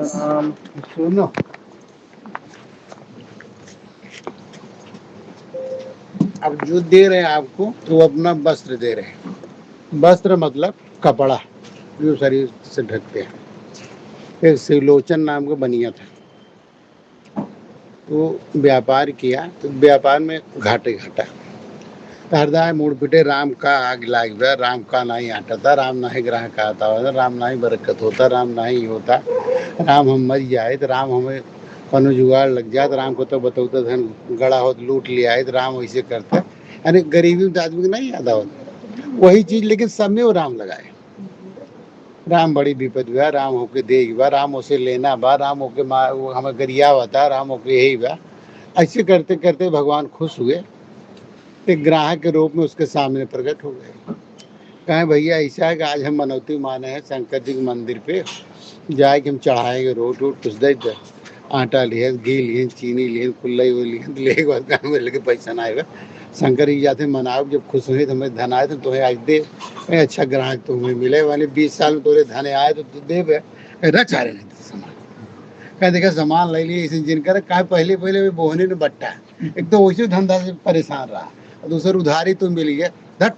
अम, सुनो, अब जो दे रहे हैं आपको तो वो अपना वस्त्र दे रहे हैं। वस्त्र मतलब कपड़ा जो शरीर से ढकते हैं। एक शिवलोचन नाम का बनिया था, तो व्यापार किया तो व्यापार में घाटे घाटा। हरदाय मूड पिटे राम का आग लाग गया, राम का नहीं आटा था, राम नहीं ग्राहक आता होता, राम नहीं बरकत होता, राम नहीं होता, राम हम मर जाए तो राम हमें कौनो जुगाड़ लग जाए तो राम को तो बतौता धन गड़ा हो तो लूट लिया है तो राम वैसे करता। यानी गरीबी में तो आदमी को नहीं याद होता वही चीज, लेकिन सब में वो राम लगाए। राम बड़ी विपद हुआ, राम होके देख बा, राम उसे लेना बा, राम होके हमें गरिया होता, राम होके यही बा। ऐसे करते करते भगवान खुश हुए, एक ग्राहक के रूप में उसके सामने प्रकट हो गए। कहें भैया ऐसा है कि आज हम मनौती माने हैं शंकर जी के मंदिर पे जाए कि हम चढ़ाएंगे रोट वोट कुछ दे दे। आटा लिए, घी लिए, चीनी लिए, कुल्लई वो लिए, तो ले मेरे लगे पैसा ना आएगा। शंकर जी जाते मनाओ, जब खुश हुए तो हमें धन आए तो तुम्हें आज दे। अच्छा ग्राहक तुम्हें मिले वाले 20 साल में तोरे धन आए तो तू दे रख आ रहे नहीं सामान। कह देखा सामान ले लिए इसे जिनकर कहा पहले पहले बोहने ने बट्टा, एक तो वैसे धंधा से परेशान रहा और दूसरा उधारी तो मिली है। धट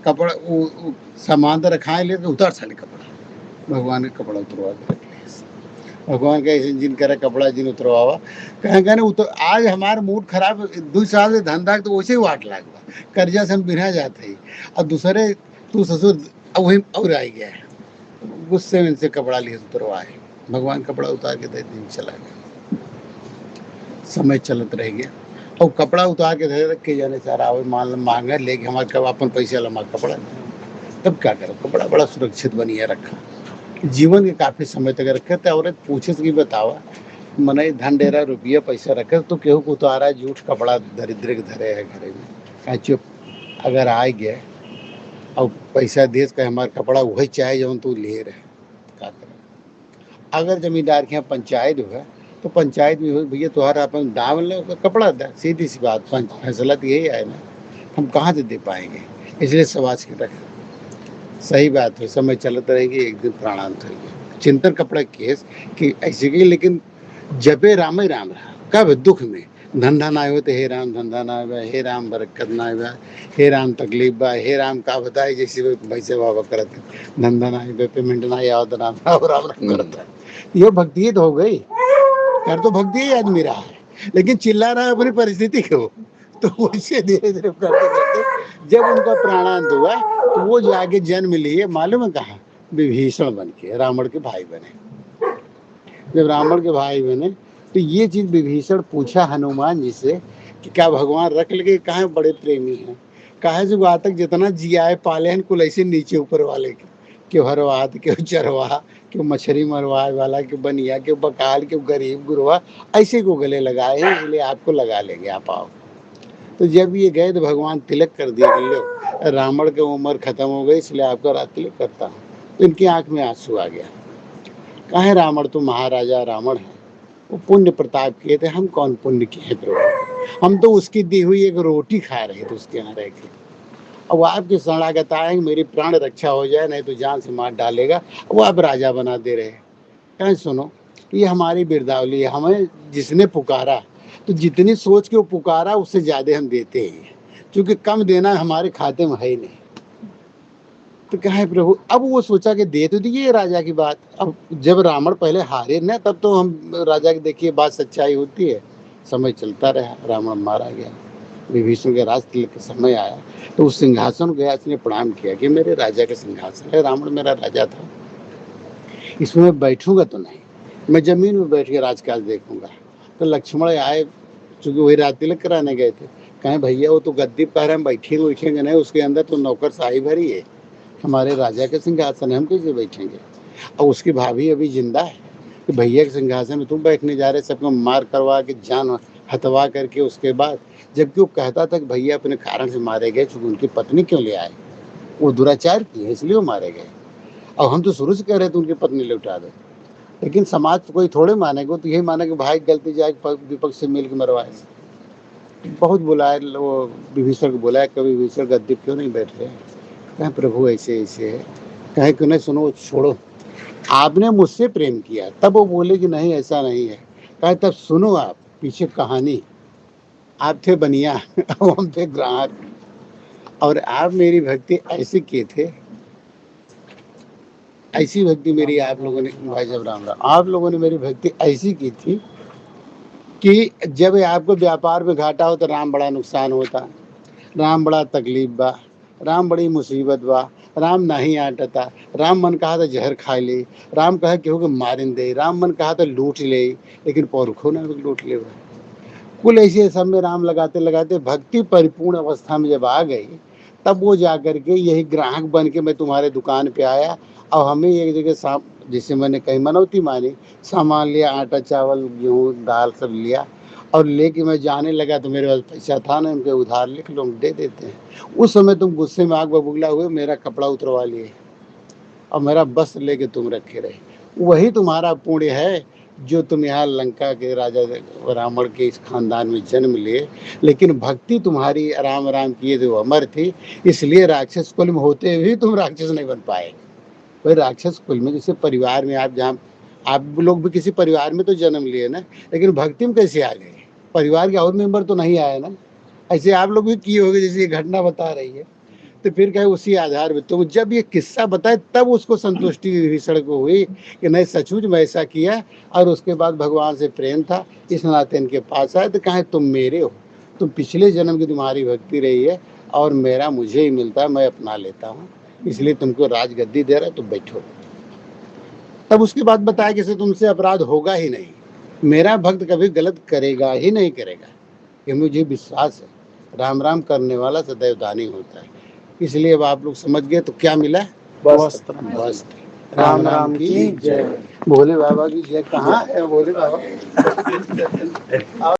कपड़ा वो सामान तो रखाए ले उतार साले कपड़ा, भगवान के कपड़ा उतरवा के रख लिया। भगवान का ऐसे जिन करे कपड़ा जिन उतरवावा, कहें कहने उतर आज हमारा मूड खराब 2 साल से धंधा तो वैसे ही वाट लाग कर्जा से हम बिना जाते ही और दूसरे तू ससुर वही और आ गया है, गुस्से में इनसे कपड़ा लिए उतरवाए। भगवान कपड़ा उतार के दे दिन चला गया, समय चलत रह गया और कपड़ा उतार के दे रख के जाने सारा मान मांगा लेके हमारे कब अपन पैसे लमा कपड़ा, तब क्या करो कपड़ा बड़ा सुरक्षित बनिए रखा जीवन के काफी समय तक रखे थे। औरत पूछे कि बतावा मने धन डेरा रुपया पैसा रखे तो केहू को उतारा जूठ कपड़ा दरिद्र के धरे है घरे में। कहा चुप, अगर आ गया और पैसा देश का हमारा कपड़ा वही चाहे जो तू ले रहे क्या करे। अगर जमींदार के यहाँ पंचायत हुआ तो पंचायत में हो भैया तुम्हारा अपन दाम लो कपड़ा दा, सीधी सी बात फैसला तो यही है ना, हम कहाँ से दे पाएंगे। इसलिए समाज के रख सही बात है, समय चलते रहेगी एक दिन प्राणांत होगी। चिंतन कपड़ा केस कि ऐसे की, लेकिन जबे राम ही राम रहा कब दुख में धंधा ना हो तो हे राम धंधा ना हुआ, हे राम बरकत ना हुआ, हे राम तकलीफ बा, हे राम का बताए जैसे वैसे बाबा करते धंधा ना हुआ पेमेंट ना आया तो राम राम राम करता। ये भक्ति तो हो गई, कर तो भक्ति ही आदमी रहा है लेकिन चिल्ला रहा है अपनी परिस्थिति को। तो वैसे धीरे धीरे करते करते जब उनका प्राणांत हुआ तो वो जाके जन्म लिए मालूम है कहा, विभीषण बन के रावण के भाई बने। जब रावण के भाई बने तो ये चीज विभीषण पूछा हनुमान जी से कि क्या भगवान रख लगे, कहा बड़े प्रेमी हैं, कहा जो आज तक जितना जियाए पाले हैं कुल ऐसे नीचे ऊपर वाले के, क्यों हरवाद क्यों चरवा क्यों मछली मरवाए वाला क्यों बनिया क्यों बकाल क्यों गरीब गुरवा ऐसे को गले लगाए हैं, इसलिए आपको लगा लेंगे आप आओ। तो जब ये गए तो भगवान तिलक कर दिया कि लो रावण की उम्र खत्म हो गई इसलिए आपका रात तिलक करता हूँ। तो इनकी आंख में आंसू आ गया, कहे रावण तो महाराजा रावण है, वो पुण्य प्रताप किए थे, हम कौन पुण्य किए प्रभु, हम तो उसकी दी हुई एक रोटी खा रहे थे उसके यहाँ रह के। अब आपकी शरणागत आए मेरी प्राण रक्षा हो जाए नहीं तो जान से मार डालेगा, वो आप राजा बना दे रहे हैं। कहें सुनो ये हमारी बिरदावली है, हमें जिसने पुकारा तो जितनी सोच के वो पुकारा उससे ज्यादा हम देते हैं, क्योंकि कम देना हमारे खाते में है ही नहीं। तो कहा प्रभु, अब वो सोचा कि दे तो दिए राजा की बात, अब जब रावण पहले हारे ना तब तो हम राजा की देखिए बात सच्चाई होती है। समय चलता रहा, रावण मारा गया, विभीषण के राज तिलक का समय आया तो उस सिंहासन गया, इसने प्रणाम किया कि मेरे राजा का सिंहासन है, रावण मेरा राजा था, इसमें मैं बैठूंगा तो नहीं, मैं जमीन में बैठ के राजकाज देखूंगा। तो लक्ष्मण आए, चूंकि वही राज तिलक कराने गए थे, कहें भैया वो तो गद्दी पर हम बैठेंगे नहीं, उसके अंदर तो नौकर शाही भरी है, हमारे राजा के सिंहासन हम कैसे बैठेंगे। और उसकी भाभी अभी जिंदा है कि भैया के सिंहासन में तुम बैठने जा रहे, सबको मार करवा के जान हथवा करके उसके बाद, जबकि वो कहता था कि भैया अपने कारण से मारे गए, चूंकि उनकी पत्नी क्यों ले आए, वो दुराचार की है इसलिए वो मारे गए। और हम तो शुरू से कह रहे थे उनकी पत्नी लौटा दो, लेकिन समाज तो कोई थोड़े मानेगा, तो यही माने कि भाई गलती जाए विपक्ष से मिल के मरवाए। बहुत बुलाए वो विभीषण को बुलाया, कभी विभीषण गद्दी क्यों नहीं बैठ रहे, कहें प्रभु ऐसे ऐसे है, कहे क्यों नहीं सुनो छोड़ो, आपने मुझसे प्रेम किया। तब वो बोले कि नहीं ऐसा नहीं है। कहा तब सुनो आप पीछे कहानी। आप थे बनिया और हम थे ग्राहक, और आप मेरी भक्ति ऐसी किए थे, ऐसी भक्ति मेरी आप लोगों ने, भाई साहब राम राम, आप लोगों ने मेरी भक्ति ऐसी की थी कि जब आपको व्यापार में घाटा हो तो राम बड़ा नुकसान होता, राम बड़ा तकलीफ बा, राम बड़ी मुसीबत बा, राम नहीं आटता, राम मन कहा तो जहर खा ले, राम कहा केहू के मारिन दे, राम मन कहा तो लूट ले, लेकिन पौरखो ना लूट ले। कुल ऐसे सब में राम लगाते लगाते भक्ति परिपूर्ण अवस्था में जब आ गई, तब वो जा करके यही ग्राहक बन के मैं तुम्हारे दुकान पे आया, और हमें एक जगह जिसे मैंने कहीं मनौती मानी, सामान लिया, आटा चावल गेहूँ दाल सब लिया, और लेके मैं जाने लगा तो मेरे पास पैसा था ना, उनके उधार लिख लो दे देते हैं। उस समय तुम गुस्से में आग बबूला हुए, मेरा कपड़ा उतरवा लिए और मेरा वस्त्र लेके तुम रखे रहे। वही तुम्हारा पुण्य है जो तुम यहाँ लंका के राजा रावण के इस खानदान में जन्म लिए, लेकिन भक्ति तुम्हारी राम राम किए थे वो अमर थी, इसलिए राक्षस कुल में होते हुए तुम राक्षस नहीं बन पाए। कोई राक्षस कुल में, जैसे परिवार में आप जहाँ, आप लोग भी किसी परिवार में तो जन्म लिए ना, लेकिन भक्ति में कैसे आ गए? परिवार के और मेंबर तो नहीं आए ना, ऐसे आप लोग भी किए होंगे जैसे ये घटना बता रही है। तो फिर कहे उसी आधार पे तो जब ये किस्सा बताए तब उसको संतुष्टि भीषण को हुई कि नहीं सचमुच मैं ऐसा किया, और उसके बाद भगवान से प्रेम था, इस नाते इनके पास आए। तो कहे तुम मेरे हो, तुम पिछले जन्म की तुम्हारी भक्ति रही है, और मेरा मुझे ही मिलता है, मैं अपना लेता हूँ, इसलिए तुमको राजगद्दी दे रहा है, तुम बैठो। तब उसके बाद बताया कि तुमसे अपराध होगा ही नहीं, मेरा भक्त कभी गलत करेगा ही नहीं करेगा, ये मुझे विश्वास है। राम राम करने वाला सदैव दानी होता है। इसलिए अब आप लोग समझ गए तो क्या मिला? वस्त्र। राम राम की जय। भोले बाबा की जय। कहाँ है भोले बाबा?